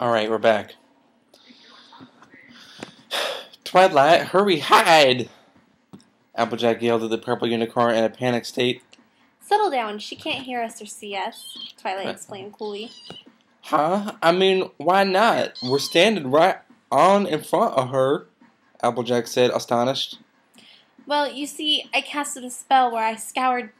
Alright, we're back. Twilight, hurry, hide! Applejack yelled at the purple unicorn in a panicked state. Settle down. She can't hear us or see us, Twilight explained coolly. Huh? I mean, why not? We're standing right on in front of her, Applejack said, astonished. Well, you see, I casted a spell where I scoured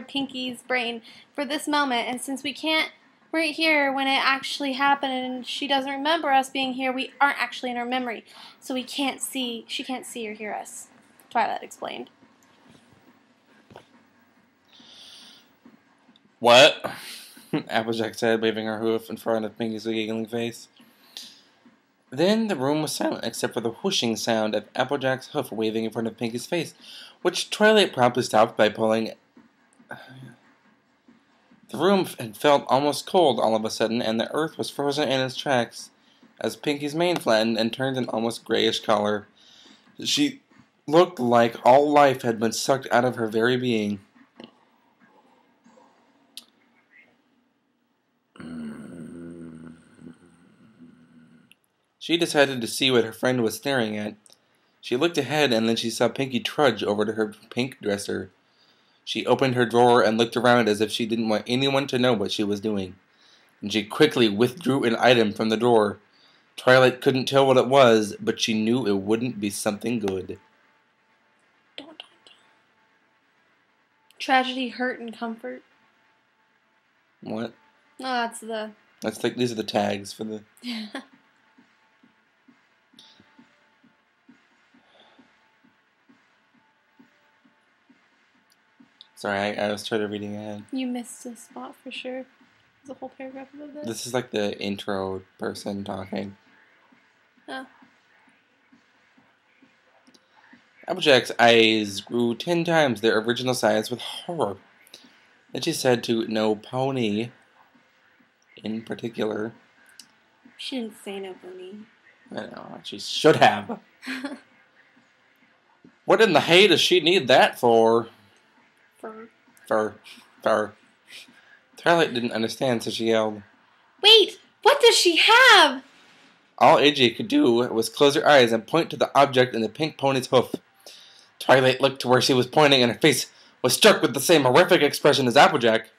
Pinky's brain for this moment, and since we can't right here when it actually happened and she doesn't remember us being here, we aren't actually in her memory, so she can't see or hear us, Twilight explained. What? Applejack said, waving her hoof in front of Pinky's giggling face. Then the room was silent except for the whooshing sound of Applejack's hoof waving in front of Pinky's face, which Twilight promptly stopped by pulling. The room had felt almost cold all of a sudden, and the earth was frozen in its tracks as Pinky's mane flattened and turned an almost grayish color. She looked like all life had been sucked out of her very being. She decided to see what her friend was staring at. She looked ahead, and then she saw Pinky trudge over to her pink dresser. She opened her drawer and looked around as if she didn't want anyone to know what she was doing. And she quickly withdrew an item from the drawer. Twilight couldn't tell what it was, but she knew it wouldn't be something good. Tragedy, hurt, and comfort. What? No, These are the tags for the... Sorry, I was trying to reading ahead. You missed a spot for sure. There's a whole paragraph about this. This is like the intro person talking. Oh. Applejack's eyes grew 10 times their original size with horror. Then she said to No Pony, in particular. She didn't say No Pony. I know, she should have. What in the hay does she need that for? Fur. Twilight didn't understand, so she yelled. Wait! What does she have? All AJ could do was close her eyes and point to the object in the pink pony's hoof. Twilight looked to where she was pointing, and her face was struck with the same horrific expression as Applejack.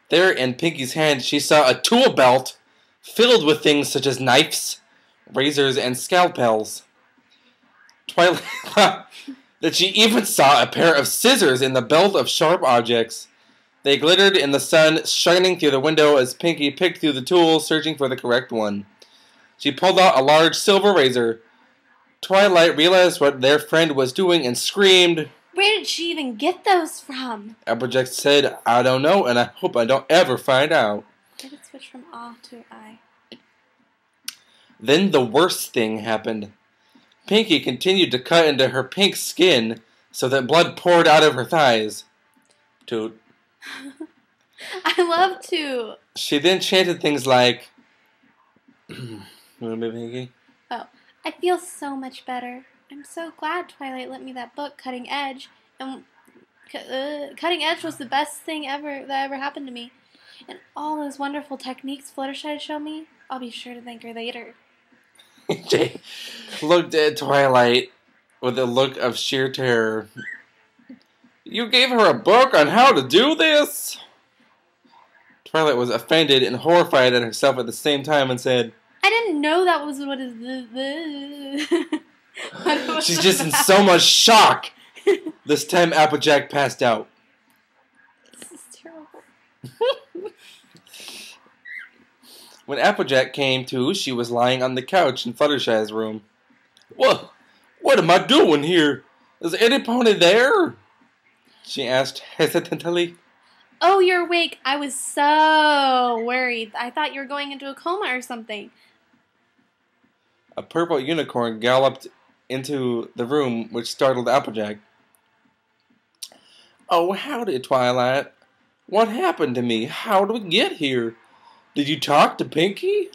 There, in Pinky's hand, she saw a tool belt filled with things such as knives, razors, and scalpels. Twilight thought that she even saw a pair of scissors in the belt of sharp objects. They glittered in the sun, shining through the window as Pinky picked through the tools, searching for the correct one. She pulled out a large silver razor. Twilight realized what their friend was doing and screamed. Where did she even get those from? Applejack said, I don't know, and I hope I don't ever find out. I did switch from ah to I. Then the worst thing happened. Pinky continued to cut into her pink skin so that blood poured out of her thighs. Toot. I love to. She then chanted things like... You want to be Pinky? Oh, I feel so much better. I'm so glad Twilight lent me that book, Cutting Edge. And Cutting Edge was the best thing that ever happened to me. And all those wonderful techniques Fluttershy showed me, I'll be sure to thank her later. Jay looked at Twilight with a look of sheer terror. You gave her a book on how to do this? Twilight was offended and horrified at herself at the same time and said, I didn't know that was what is the... She's just in so much shock. This time Applejack passed out. This is terrible. When Applejack came to, she was lying on the couch in Fluttershy's room. What am I doing here? Is any pony there? She asked hesitantly. Oh, you're awake. I was so worried. I thought you were going into a coma or something. A purple unicorn galloped into the room, which startled Applejack. Oh, howdy, Twilight. What happened to me? How did we get here? Did you talk to Pinky?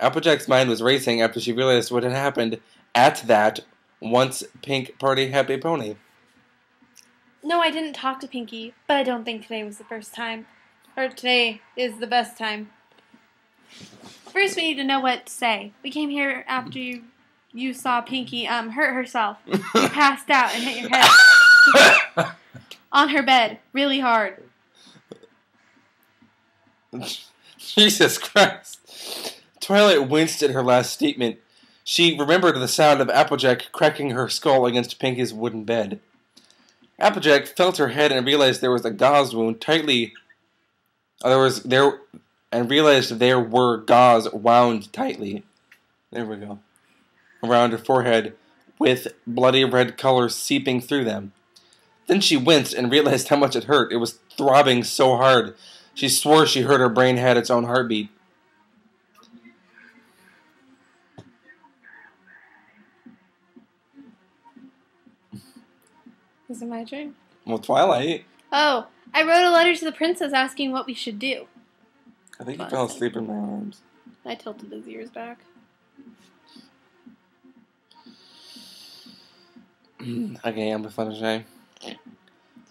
Applejack's mind was racing after she realized what had happened at that once pink party happy pony. No, I didn't talk to Pinky, but I don't think today was the first time. or today is the best time. First, we need to know what to say. We came here after you saw Pinky hurt herself. You passed out and hit your head on her bed really hard. Jesus Christ. Twilight winced at her last statement. She remembered the sound of Applejack cracking her skull against Pinky's wooden bed. Applejack felt her head and realized there was a gauze wound tightly. And realized there were gauze wound tightly. There we go. Around her forehead, with bloody red color seeping through them. Then she winced and realized how much it hurt. It was throbbing so hard. She swore she heard her brain had its own heartbeat. Is it my turn? Well, Twilight. Oh, I wrote a letter to the princess asking what we should do. I think he fell asleep in my arms. I tilted his ears back. Okay, I'm Fluttershy.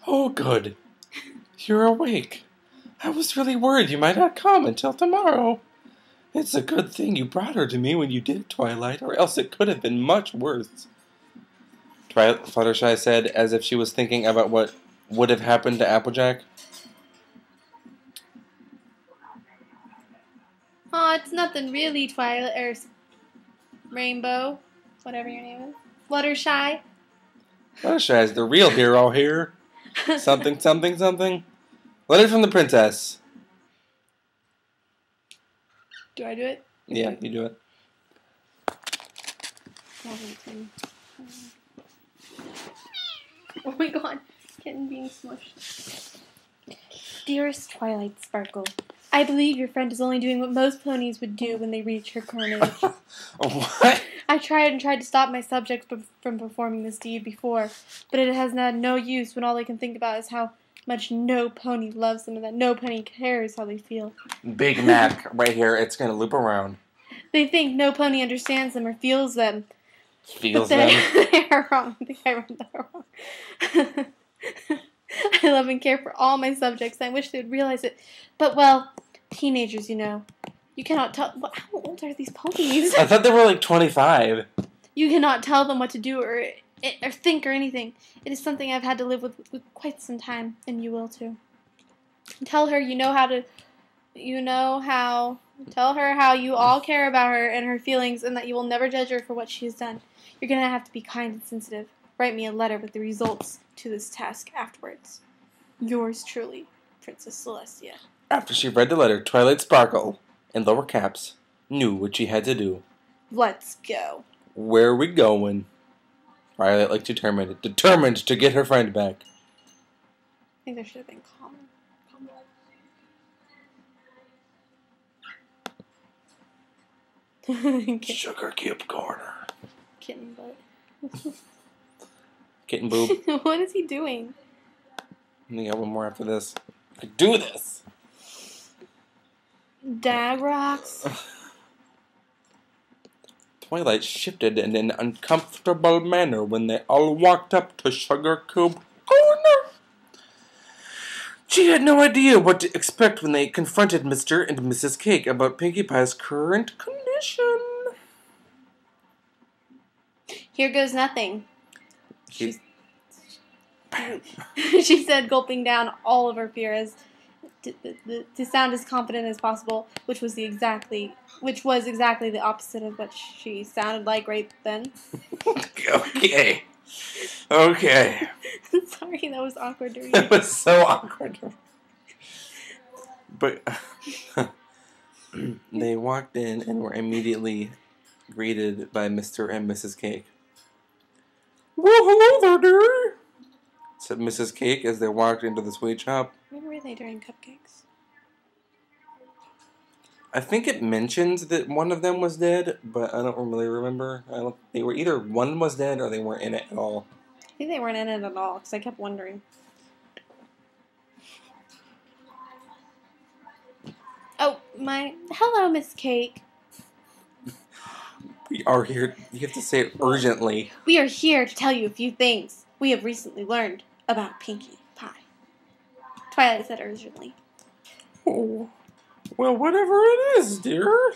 Oh, good. You're awake. I was really worried you might not come until tomorrow. It's a good thing you brought her to me when you did, Twilight, or else it could have been much worse. Fluttershy said, as if she was thinking about what would have happened to Applejack. Oh, it's nothing really, Twilight, or Rainbow, whatever your name is. Fluttershy. Fluttershy is the real hero here. Something, something, something. Letter from the princess. Do I do it? Yeah, you do it. Oh my god, kitten being smushed. Dearest Twilight Sparkle, I believe your friend is only doing what most ponies would do when they reach her carnage. What? I tried to stop my subjects from performing this deed before, but it has had no use when all they can think about is how much no pony loves them and that no pony cares how they feel. Big Mac right here. It's going to loop around. They think no pony understands them or feels them. Feels but them? They are wrong. I think I read that wrong. I love and care for all my subjects. I wish they would realize it. But, well, teenagers, you know. You cannot tell... How old are these ponies? I thought they were like 25. You cannot tell them what to do or think or anything. It is something I've had to live with quite some time, and you will too. Tell her tell her how you all care about her and her feelings and that you will never judge her for what she has done. You're going to have to be kind and sensitive. Write me a letter with the results to this task afterwards. Yours truly, Princess Celestia. After she read the letter, Twilight Sparkle, in lower caps, knew what she had to do. Let's go. Where are we going? Twilight looked determined to get her friend back. I think there should have been common. Sugar Cube Corner. Kitten butt. Kitten boob. What is he doing? We got one more after this. I do this. Dag rocks. Twilight shifted in an uncomfortable manner when they all walked up to Sugar Cube Corner. She had no idea what to expect when they confronted Mr. and Mrs. Cake about Pinkie Pie's current condition. Here goes nothing. She She said, gulping down all of her fear as to sound as confident as possible, which was exactly the opposite of what she sounded like right then. Okay. Sorry, that was awkward to read. That was so awkward. But they walked in and were immediately greeted by Mr. and Mrs. Cake. Well, hello there, dear, said Mrs. Cake as they walked into the sweet shop. When were they during cupcakes? I think it mentions that one of them was dead, but I don't really remember. They were either one was dead or they weren't in it at all. I think they weren't in it at all, because I kept wondering. Oh, hello, Miss Cake. We are here. You have to say it urgently. We are here to tell you a few things we have recently learned about Pinkie Pie. Twilight said urgently. Oh, well, whatever it is, dear,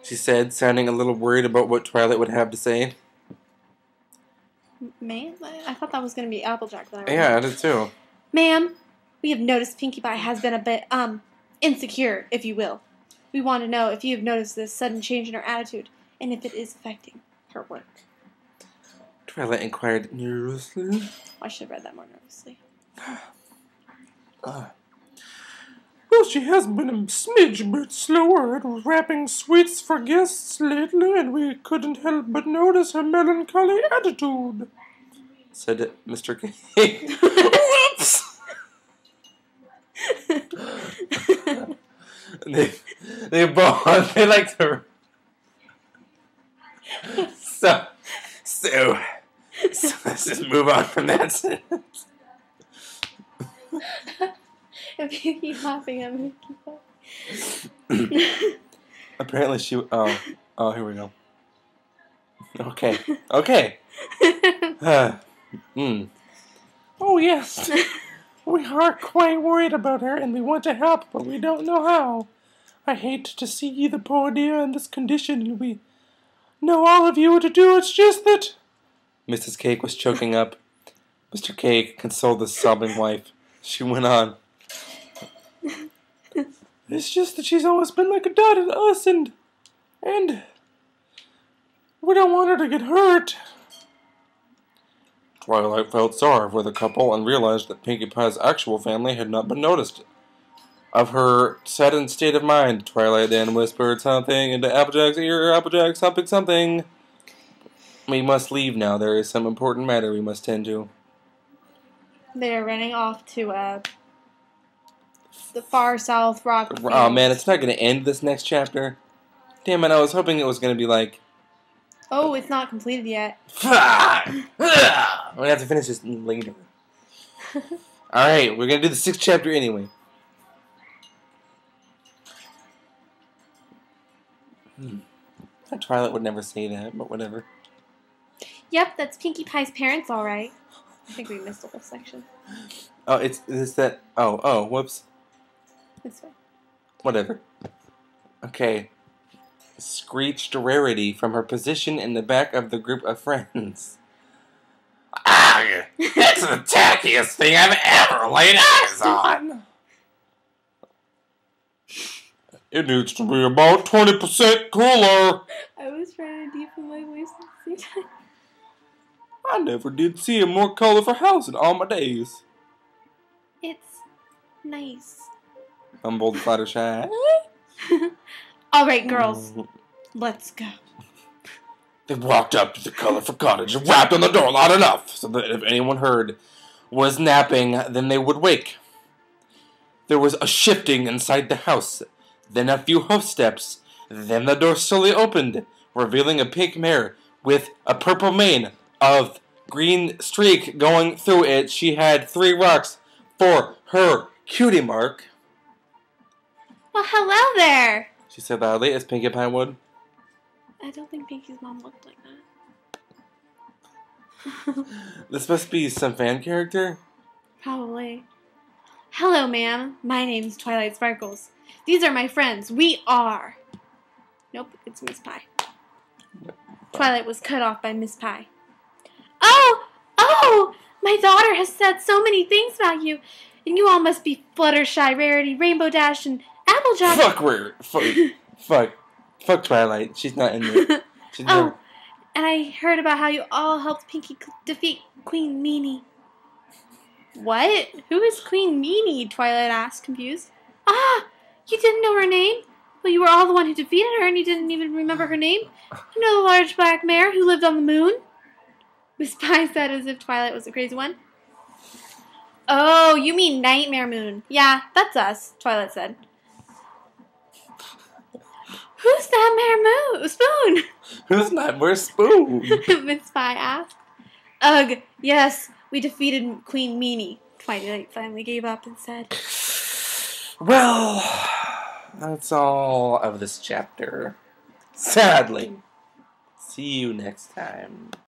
she said, sounding a little worried about what Twilight would have to say. Ma'am? I thought that was going to be Applejack. Yeah, I did too. Ma'am, we have noticed Pinkie Pie has been a bit, insecure, if you will. We want to know if you have noticed this sudden change in her attitude, and if it is affecting her work. Twilight inquired nervously. I should have read that more nervously. Well, she has been a smidge bit slower at wrapping sweets for guests lately, and we couldn't help but notice her melancholy attitude, said Mr. K. Whoops! they like to. So let's just move on from that sentence. If you keep laughing, I'm going to keep laughing. Apparently she... Oh, here we go. Okay. Oh, yes. We are quite worried about her, and we want to help, but we don't know how. I hate to see the poor dear in this condition, and we know all of you what to do. It's just that... Mrs. Cake was choking up. Mr. Cake consoled the sobbing wife. She went on. It's just that she's always been like a daughter to us, and we don't want her to get hurt. Twilight felt sorry for the couple and realized that Pinkie Pie's actual family had not been noticed. Of her saddened state of mind, Twilight then whispered something into Applejack's ear. Applejack, something. We must leave now. There is some important matter we must tend to. They're running off to the far south rock fields. Oh man, it's not going to end this next chapter. Damn it, I was hoping it was going to be like... Oh, it's not completed yet. We have to finish this later. Alright, we're going to do the 6th chapter anyway. Twilight would never say that, but whatever. Yep, that's Pinkie Pie's parents, alright. I think we missed a whole section. Oh, it's that... Oh, whoops. It's fine. Whatever. Okay. Screeched Rarity from her position in the back of the group of friends. Ah, it's the tackiest thing I've ever laid eyes on. It needs to be about 20% cooler. I was trying to deepen my voice at the same time. I never did see a more colorful house in all my days. It's nice. Mumbled Fluttershy. Alright, girls. Let's go. They walked up to the colorful cottage and rapped on the door loud enough so that if anyone heard was napping, then they would wake. There was a shifting inside the house, then a few hoof steps, then the door slowly opened, revealing a pink mare with a purple mane of green streak going through it. She had 3 rocks for her cutie mark. Well, hello there. She said loudly, as Pinkie Pie would. I don't think Pinkie's mom looked like that. This must be some fan character? Probably. Hello, ma'am. My name's Twilight Sparkles. These are my friends. We are. Nope, it's Miss Pie. Twilight was cut off by Miss Pie. Oh! My daughter has said so many things about you, and you all must be Fluttershy, Rarity, Rainbow Dash, and Applejack. Fuck Twilight. She's not in there. And I heard about how you all helped Pinkie defeat Queen Meanie. What? Who is Queen Meanie? Twilight asked, confused. Ah! You didn't know her name? Well, you were all the one who defeated her, and you didn't even remember her name? You know the large black mare who lived on the moon? Miss Pie said as if Twilight was the crazy one. Oh, you mean Nightmare Moon. Yeah, that's us, Twilight said. Who's that mare spoon? Who's Nightmare Spoon? Miss Pie asked. Ugh, yes, we defeated Queen Meanie. Twilight finally gave up and said, Well, that's all of this chapter. Sadly. See you next time.